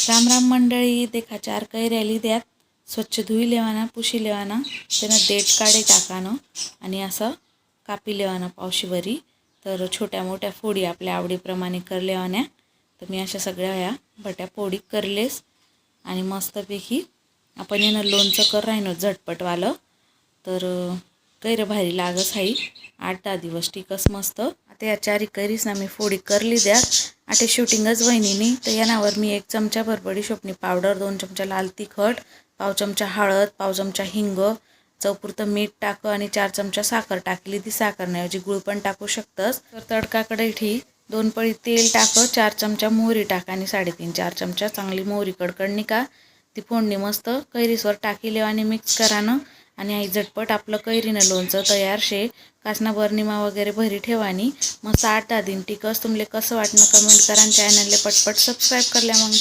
राम राम मंडळी, देखा 4 कैऱ्या लिद्यात. स्वच्छ धुई लेवाना, पुशी लेवाना, त्यानं देठ काढे टाकानं आणि असं कापी लेवाना पावशीवरी. तर छोट्या मोठ्या फोडी आपल्या आवडीप्रमाणे कर लेवान्या. तर मी अशा सगळ्या ह्या बट्या फोडी करलेस आणि मस्तपैकी आपण यानं लोणचं कर राहिनो झटपटवालं. तर कैर भारी लागस हाई, 8-10 दिवस टिकस मस्त. आता या 4 कैरीस ना मी फोडी करली द्या. आटे शूटिंगच वहिनीनी. तर यानावर मी 1 चमचा भरपडी शोपणी पावडर, 2 चमचा लाल तिखट, पाव चमचा हळद, पाव चमचा हिंग, चवपुरतं मीठ टाक आणि 4 चमचा साखर टाकली. ती साखर ऐवजी गुळ पण टाकू शकतस. तर तडकाकडे ठी 2 पळी तेल टाक, 4 चमचा मोहरी टाक आणि 3.5-4 चमचा चांगली मोहरी कडकडणी का ती फोडणी मस्त कैरीसवर टाकी लेवा आणि मिक्स करानं आणि आई झटपट आपलं कैरीनं लोणचं तयार शे. कासना बर्निमा वगैरे भरी ठेवानी मस्त 8-10 दिन टिकस. तुमले कसं वाटणं कमेंट करा आणि चॅनलले पटपट सबस्क्राईब करल्या मग.